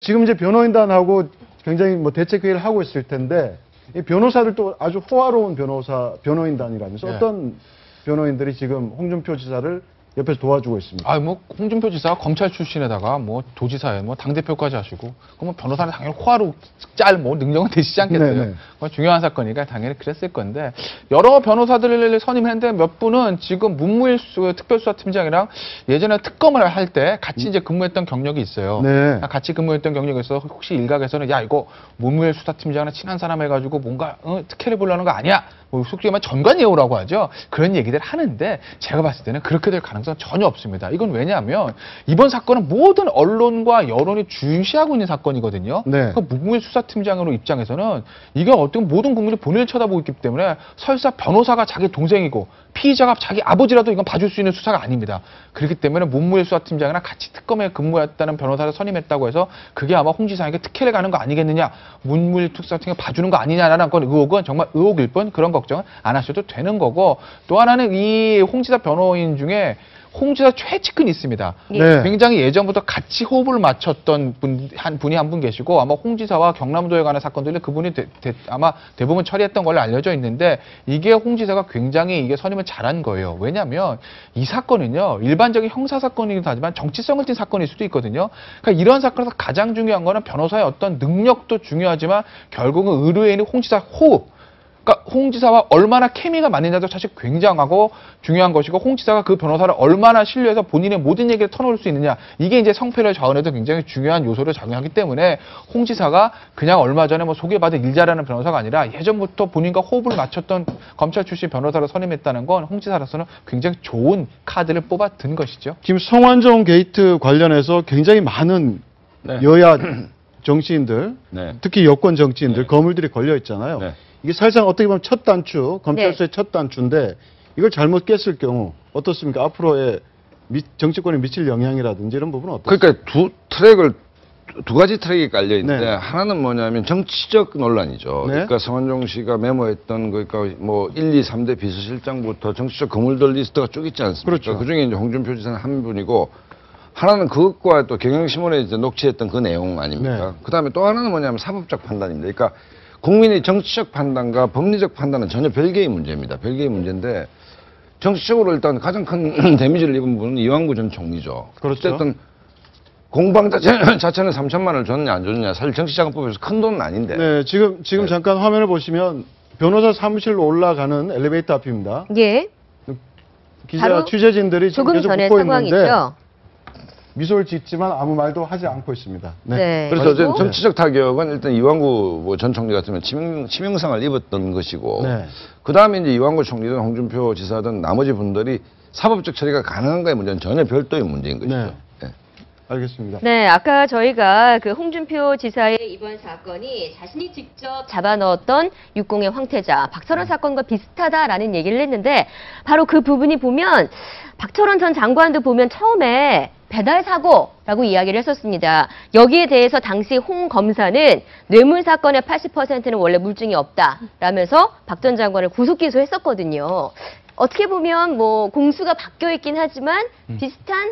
지금 이제 변호인단하고 굉장히 뭐 대책회의를 하고 있을 텐데 이 변호사들도 아주 호화로운 변호인단이라면서 예. 어떤 변호인들이 지금 홍준표 지사를 옆에서 도와주고 있습니다. 아, 뭐 홍준표 지사가 검찰 출신에다가 뭐 도지사에 뭐 당대표까지 하시고 그러면 변호사는 당연히 호화로 뭐 능력은 되시지 않겠어요. 네네. 뭐 중요한 사건이니까 당연히 그랬을 건데 여러 변호사들을 선임했는데 몇 분은 지금 문무일 특별수사팀장이랑 예전에 특검을 할 때 같이 이제 근무했던 경력이 있어요. 네. 같이 근무했던 경력이 있어서 혹시 일각에서는 야 이거 문무일 수사팀장이랑 친한 사람 해가지고 뭔가 특혜를 보려는 거 아니야? 뭐 솔직히 말하면 전관예우라고 하죠. 그런 얘기들 하는데 제가 봤을 때는 그렇게 될 가능성은 전혀 없습니다. 이건 왜냐하면 이번 사건은 모든 언론과 여론이 중시하고 있는 사건이거든요. 네. 그 문무일 수사팀장으로 입장에서는 이게 어떤 모든 국민이 본인을 쳐다보고 있기 때문에 설사 변호사가 자기 동생이고 피의자가 자기 아버지라도 이건 봐줄 수 있는 수사가 아닙니다. 그렇기 때문에 문무일 수사팀장이랑 같이 특검에 근무했다는 변호사를 선임했다고 해서 그게 아마 홍 지사에게 특혜를 가는 거 아니겠느냐, 문무일 특수사팀을 봐주는 거 아니냐라는 건 의혹은 정말 의혹일 뿐 그런 걱정은 안 하셔도 되는 거고, 또 하나는 이 홍 지사 변호인 중에 홍 지사 최측근이 있습니다. 네. 굉장히 예전부터 같이 호흡을 맞췄던 분이 한 분 계시고 아마 홍 지사와 경남도에 관한 사건들을 그분이 아마 대부분 처리했던 걸로 알려져 있는데 이게 홍 지사가 굉장히 이게 선임을 잘한 거예요. 왜냐하면 이 사건은요 일반적인 형사 사건이긴 하지만 정치성을 띤 사건일 수도 있거든요. 그러니까 이런 사건에서 가장 중요한 거는 변호사의 어떤 능력도 중요하지만 결국은 의뢰인이 홍 지사 호흡. 그러니까 홍 지사와 얼마나 케미가 맞느냐도 사실 굉장하고 중요한 것이고 홍 지사가 그 변호사를 얼마나 신뢰해서 본인의 모든 얘기를 터놓을 수 있느냐 이게 이제 성패를 좌우해도 굉장히 중요한 요소를 작용하기 때문에 홍 지사가 그냥 얼마 전에 뭐 소개받은 일 잘하는 변호사가 아니라 예전부터 본인과 호흡을 맞췄던 검찰 출신 변호사를 선임했다는 건 홍 지사로서는 굉장히 좋은 카드를 뽑아든 것이죠. 지금 성완종 게이트 관련해서 굉장히 많은 네. 여야 정치인들, 네. 특히 여권 정치인들, 네. 거물들이 걸려 있잖아요. 네. 이게 사실상 어떻게 보면 첫 단추, 검찰서의 첫 단추인데 이걸 잘못 깼을 경우 어떻습니까? 앞으로의 정치권에 미칠 영향이라든지 이런 부분은 어떻습니까? 그러니까 두 가지 트랙이 깔려 있는데 네. 하나는 뭐냐면 정치적 논란이죠. 네. 그러니까 성완종 씨가 메모했던 그러니까 뭐 1, 2, 3대 비서실장부터 정치적 거물들 리스트가 쭉 있지 않습니까? 그렇죠. 그중에 이제 홍준표 지사는 한 분이고 하나는 그것과 또 경향신문에 이제 녹취했던 그 내용 아닙니까? 네. 그다음에 또 하나는 뭐냐면 사법적 판단입니다. 그러니까 국민의 정치적 판단과 법리적 판단은 전혀 별개의 문제입니다. 별개의 문제인데 정치적으로 일단 가장 큰 데미지를 입은 분은 이완구 전 총리죠. 그렇죠. 어쨌든 공방 자체는 3천만 원을 줬느냐 안 줬느냐 사실 정치자금법에서 큰 돈은 아닌데. 네, 지금 네. 잠깐 화면을 보시면 변호사 사무실로 올라가는 엘리베이터 앞입니다. 예. 기자 취재진들이 지금 조금 계속 전에 웃고 있는데 상황이죠. 미소를 짓지만 아무 말도 하지 않고 있습니다. 네. 그래서 그리고? 정치적 타격은 일단 이완구 전 총리 같으면 치명상을 입었던 것이고, 네. 그 다음에 이제 이완구 총리든 홍준표 지사든 나머지 분들이 사법적 처리가 가능한가의 문제는 전혀 별도의 문제인 것이죠. 네. 네. 알겠습니다. 네, 아까 저희가 그 홍준표 지사의 이번 사건이 자신이 직접 잡아넣었던 육공의 황태자 박철원 사건과 비슷하다라는 얘기를 했는데 바로 그 부분이 보면 박철원 전 장관도 보면 처음에 배달 사고라고 이야기를 했었습니다. 여기에 대해서 당시 홍 검사는 뇌물 사건의 80%는 원래 물증이 없다라면서 박 전 장관을 구속 기소했었거든요. 어떻게 보면 뭐 공수가 바뀌어 있긴 하지만 비슷한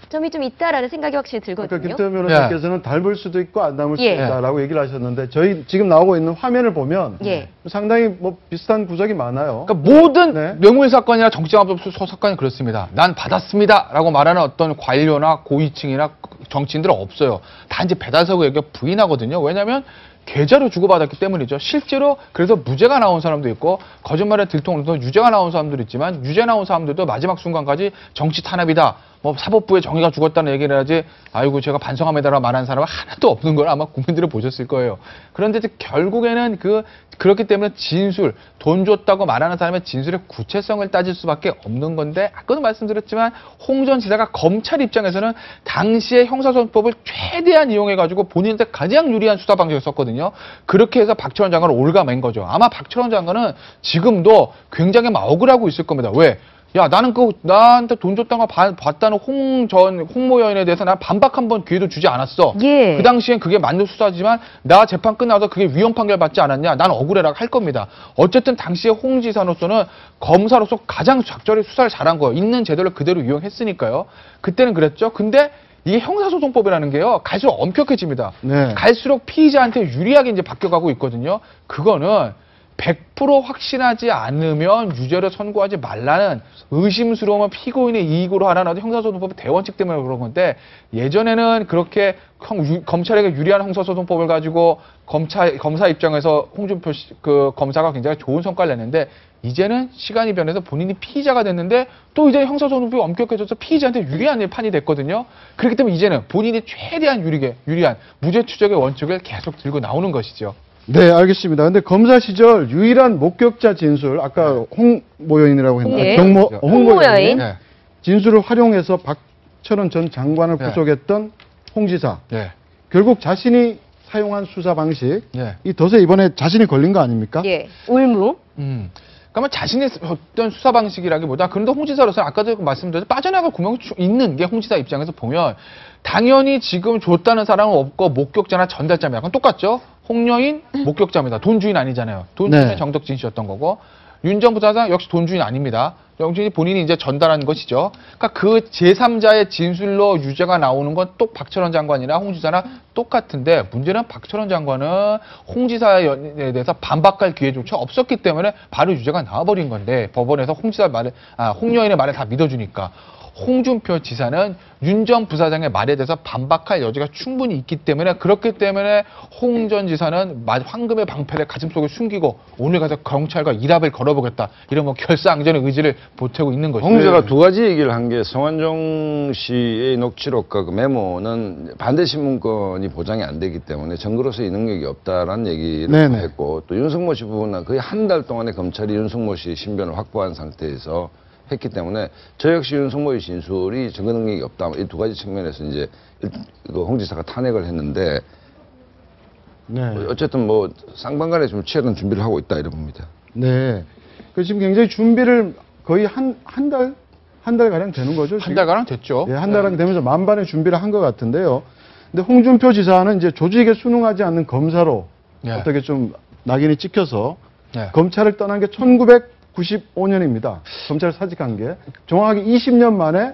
점이 좀 있다라는 생각이 확실히 아까 들거든요. 김태현 변호사께서는 닮을 수도 있고 안 닮을 수도 예. 있다라고 얘기를 하셨는데 저희 지금 나오고 있는 화면을 보면 예. 상당히 뭐 비슷한 구석이 많아요. 그러니까 모든 네. 뇌물 사건이나 정치자금법 사건이 그렇습니다. 난 받았습니다라고 말하는 어떤 관료나 고위층이나 정치인들은 없어요. 단지 배달사고 얘기가 부인하거든요. 왜냐하면 계좌로 주고받았기 때문이죠. 실제로 그래서 무죄가 나온 사람도 있고 거짓말에 들통으로 유죄가 나온 사람도 있지만 유죄 나온 사람들도 마지막 순간까지 정치 탄압이다. 뭐 사법부의 정의가 죽었다는 얘기를 하지 아이고 제가 반성합니다라고 말하는 사람은 하나도 없는 걸 아마 국민들은 보셨을 거예요. 그런데 결국에는 그렇기 때문에 진술, 돈 줬다고 말하는 사람의 진술의 구체성을 따질 수밖에 없는 건데 아까도 말씀드렸지만 홍 전 지사가 검찰 입장에서는 당시에 형사소송법을 최대한 이용해가지고 본인한테 가장 유리한 수사 방식을 썼거든요. 그렇게 해서 박철원 장관을 올가맨 거죠. 아마 박철원 장관은 지금도 굉장히 막 억울하고 있을 겁니다. 왜? 야, 나는 나한테 돈 줬다는 거 봤다는 홍모 여인에 대해서 난 반박 한번 기회도 주지 않았어. 예. 그 당시엔 그게 맞는 수사지만 나 재판 끝나서 그게 위헌 판결 받지 않았냐? 난 억울해라고 할 겁니다. 어쨌든 당시에 홍 지사로서는 검사로서 가장 적절히 수사를 잘한 거예요. 있는 제도를 그대로 이용했으니까요. 그때는 그랬죠. 근데 이게 형사소송법이라는 게요, 갈수록 엄격해집니다. 네. 갈수록 피의자한테 유리하게 이제 바뀌어가고 있거든요. 그거는 100% 확신하지 않으면 유죄를 선고하지 말라는 의심스러우면 피고인의 이익으로 하라는 형사소송법의 대원칙 때문에 그런 건데, 예전에는 그렇게 검찰에게 유리한 형사소송법을 가지고 검사 입장에서 홍준표 검사가 굉장히 좋은 성과를 냈는데, 이제는 시간이 변해서 본인이 피의자가 됐는데 또 이제 형사소송법이 엄격해져서 피의자한테 유리한 판이 됐거든요. 그렇기 때문에 이제는 본인이 최대한 유리한 무죄 추적의 원칙을 계속 들고 나오는 것이죠. 네, 알겠습니다. 근데 검사 시절 유일한 목격자 진술, 아까 홍모여인이라고 했나? 네. 홍모여인 네. 진술을 활용해서 박철원 전 장관을 네. 구속했던 홍 지사. 네. 결국 자신이 사용한 수사 방식, 네. 이 덫에 이번에 자신이 걸린 거 아닙니까? 예. 올무. 그러면 자신의 어떤 수사 방식이라기보다, 그런데 홍 지사로서는 아까도 말씀드렸듯이 빠져나갈 구멍이 있는 게 홍 지사 입장에서 보면, 당연히 지금 줬다는 사람은 없고 목격자나 전달자입니다. 그건 똑같죠. 홍여인 목격자입니다. 돈 주인 아니잖아요. 돈 주인은 네. 정덕진 씨였던 거고, 윤 전 부사장 역시 돈 주인 아닙니다. 영진이 본인이 이제 전달한 것이죠. 그러니까 그 제3자의 진술로 유죄가 나오는 건 또 박철원 장관이나 홍 지사나 똑같은데, 문제는 박철원 장관은 홍 지사에 대해서 반박할 기회조차 없었기 때문에 바로 유죄가 나와버린 건데, 법원에서 홍여인의 말을 다 믿어주니까. 홍준표 지사는 윤 전 부사장의 말에 대해서 반박할 여지가 충분히 있기 때문에, 그렇기 때문에 홍 전 지사는 황금의 방패를 가슴속에 숨기고 오늘 가서 경찰과 일합을 걸어보겠다, 이런 뭐 결사항전의 의지를 보태고 있는 것이죠. 홍제가 두 가지 얘기를 한 게, 성완종 씨의 녹취록과 그 메모는 반대 신문권이 보장이 안 되기 때문에 증거로서의 능력이 없다라는 얘기를 네네. 했고, 또 윤석모 씨 부분은 거의 한 달 동안에 검찰이 윤석모 씨 신변을 확보한 상태에서 했기 때문에 저 역시 윤석모의 진술이 증거 능력이 없다, 이 두 가지 측면에서 이제 홍 지사가 탄핵을 했는데, 네. 어쨌든 뭐 쌍방간에 좀 치열한 준비를 하고 있다, 이런 겁니다. 네. 그 지금 굉장히 준비를 거의 한 달 가량 되는 거죠. 한 달가량 됐죠. 예, 한 달가량 되면서 만반의 준비를 한 것 같은데요. 근데 홍준표 지사는 이제 조직에 순응하지 않는 검사로 네. 어떻게 좀 낙인이 찍혀서 네. 검찰을 떠난 게 1995년입니다. 검찰을 사직한 게 정확하게 20년 만에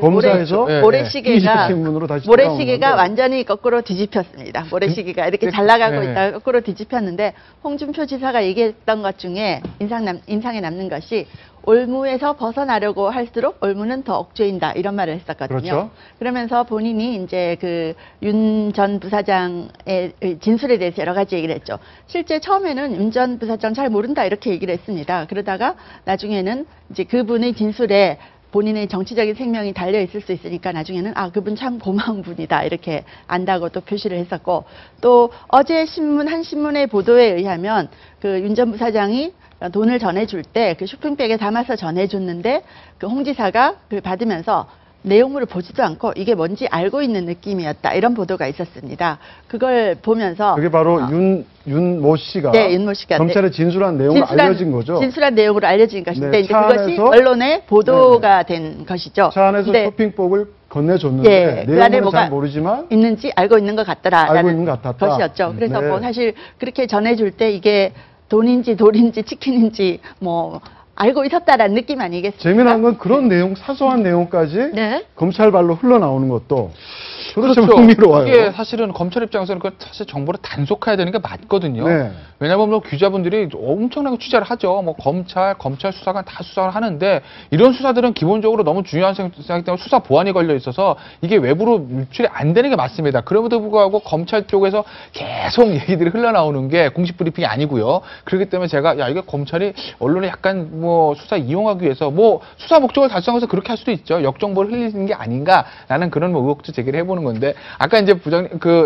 검사에서 예, 모래시계가 신문으로 다시 모래시계가 돌아온 건데. 완전히 거꾸로 뒤집혔습니다. 모래시계가 이렇게 잘 나가고 네. 있다가 거꾸로 뒤집혔는데, 홍준표 지사가 얘기했던 것 중에 인상에 남는 것이, 올무에서 벗어나려고 할수록 올무는 더 억죄인다, 이런 말을 했었거든요. 그렇죠. 그러면서 본인이 이제 그 윤 전 부사장의 진술에 대해서 여러 가지 얘기를 했죠. 실제 처음에는 윤 전 부사장 잘 모른다, 이렇게 얘기를 했습니다. 그러다가 나중에는 이제 그분의 진술에 본인의 정치적인 생명이 달려 있을 수 있으니까 나중에는 그분 참 고마운 분이다, 이렇게 안다고 또 표시를 했었고, 또 어제 한 신문의 보도에 의하면 그 윤 전 부사장이 돈을 전해줄 때 그 쇼핑백에 담아서 전해줬는데, 그 홍 지사가 그걸 받으면서 내용물을 보지도 않고 이게 뭔지 알고 있는 느낌이었다, 이런 보도가 있었습니다. 그걸 보면서 그게 바로 윤모 씨가 네, 윤모 씨가 검찰에 진술한 내용을 알려진 거죠. 진술한 내용으로 알려진 것인데, 네, 이제 차 그것이 안에서- 언론에 보도가 된 것이죠. 차 안에서 근데 쇼핑복을 건네줬는데 예, 그 안에 내용은 뭐가 잘 모르지만 있는지 알고 있는 것 알고 같더라라는 있는 것 같았다. 것이었죠. 그래서 네. 뭐 사실 그렇게 전해줄 때 이게 돈인지 돌인지 치킨인지 뭐 알고 있었다라는 느낌 아니겠습니까? 재미난 건 그런 내용, 사소한 내용까지 네. 검찰 발로 흘러나오는 것도 저도 참 그렇죠. 흥미로워요. 이게 사실은 검찰 입장에서는 그 사실 정보를 단속해야 되는 게 맞거든요. 네. 왜냐하면 뭐 기자분들이 엄청나게 취재를 하죠. 뭐 검찰 수사관 다 수사를 하는데, 이런 수사들은 기본적으로 너무 중요한 생각이기 때문에 수사 보안이 걸려 있어서 이게 외부로 유출이 안 되는 게 맞습니다. 그럼에도 불구하고 검찰 쪽에서 계속 얘기들이 흘러나오는 게 공식 브리핑이 아니고요. 그렇기 때문에 제가 이게 검찰이 언론에 약간 뭐 수사 이용하기 위해서 뭐 수사 목적을 달성해서 그렇게 할 수도 있죠. 역정보를 흘리는 게 아닌가라는 그런 뭐 의혹도 제기를 해보는 건데, 아까 이제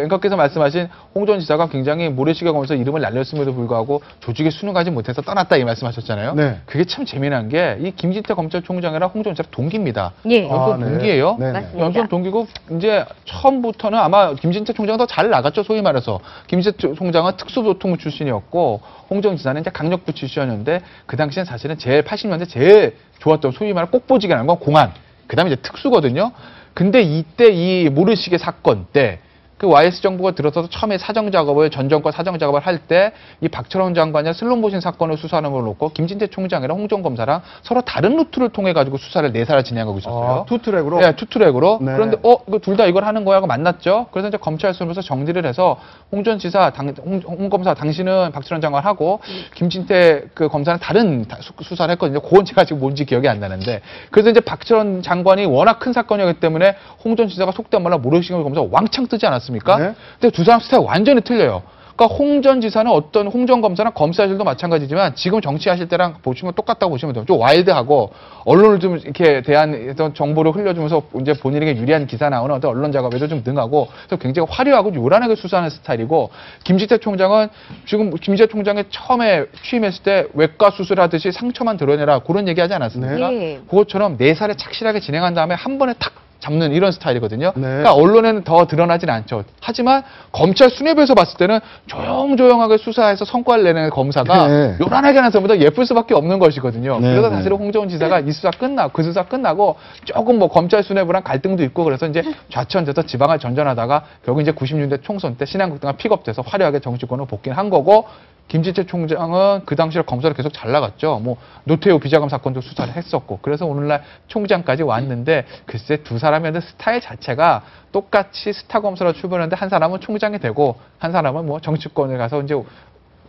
앵커께서 말씀하신 홍 전 지사가 굉장히 모래시계 검사 이름을 날렸음에도 불구하고 조직에 순응하지 못해서 떠났다, 이 말씀하셨잖아요. 네. 그게 참 재미난 게, 이 김진태 검찰총장이랑 홍 전 지사 동기입니다. 예. 연수원 동기예요. 네. 맞습니다. 연수원 동기고, 이제 처음부터는 아마 김진태 총장은 더 잘 나갔죠, 소위 말해서. 김진태 총장은 특수보통부 출신이었고, 홍 전 지사는 이제 강력부 출신이었는데, 그 당시엔 사실은 80년대 제일 좋았던 소위 말해 꼭보지기라는 건 공안, 그 다음에 이제 특수거든요. 근데 이때 이 모래시계 사건 때 그 YS 정부가 들어서서 처음에 사정 작업을 전 정권 사정 작업을 할 때 이 박철원 장관이 슬롯머신 사건을 수사하는 걸 놓고 김진태 총장이랑 홍정 검사랑 서로 다른 루트를 통해 가지고 수사를 4사를 진행하고 있었어요. 투트랙으로? 네, 투트랙으로. 네. 그런데 이거 둘 다 이걸 하는 거야 하고 만났죠. 그래서 이제 검찰 수사에서 정리를 해서 홍 전 지사, 홍 검사 당신은 박철원 장관하고 김진태 그 검사는 다른 수사를 했거든요. 그건 제가 지금 뭔지 기억이 안 나는데. 그래서 이제 박철원 장관이 워낙 큰 사건이었기 때문에 홍 전 지사가 속된 말로 모래시경 검사 왕창 뜨지 않았습니까? 네. 근데 두 사람 스타일 완전히 틀려요. 그러니까 홍 전 지사는 홍 전 검사는 검사실도 마찬가지지만 지금 정치하실 때랑 보시면 똑같다고 보시면 돼요. 좀 와일드하고 언론을 좀 이렇게 대한 어떤 정보를 흘려주면서 이제 본인에게 유리한 기사 나오는 어떤 언론 작업에도 좀 능하고 그래서 굉장히 화려하고 요란하게 수사하는 스타일이고 김진태 총장은 지금 김진태 총장이 처음에 취임했을 때 외과 수술하듯이 상처만 드러내라 그런 얘기하지 않았습니까? 네. 그것처럼 4살에 착실하게 진행한 다음에 한 번에 탁 잡는 이런 스타일이거든요. 네. 그러니까 언론에는 더 드러나진 않죠. 하지만 검찰 수뇌부에서 봤을 때는 조용조용하게 수사해서 성과를 내는 검사가 네. 요란하게 하는 것보다 예쁠 수밖에 없는 것이거든요. 네, 그래서 네. 사실은 홍정훈 지사가 이 수사 그 수사 끝나고 조금 뭐 검찰 수뇌부랑 갈등도 있고 그래서 이제 좌천돼서 지방을 전전하다가 결국 이제 90년대 총선 때 신한국당가 픽업돼서 화려하게 정치권으로 복귀를 한 거고 김진태 총장은 그 당시에 검사를 계속 잘 나갔죠. 뭐 노태우 비자금 사건도 수사를 했었고 그래서 오늘날 총장까지 왔는데 글쎄 두 사람의 스타일 자체가 똑같이 스타 검사로 출근하는데 한 사람은 총장이 되고 한 사람은 뭐 정치권에 가서 이제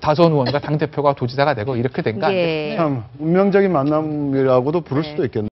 다선 의원과 당 대표가 도지사가 되고 이렇게 된 거 아니겠습니까? 예. 참 운명적인 만남이라고도 부를 수도 있겠네요.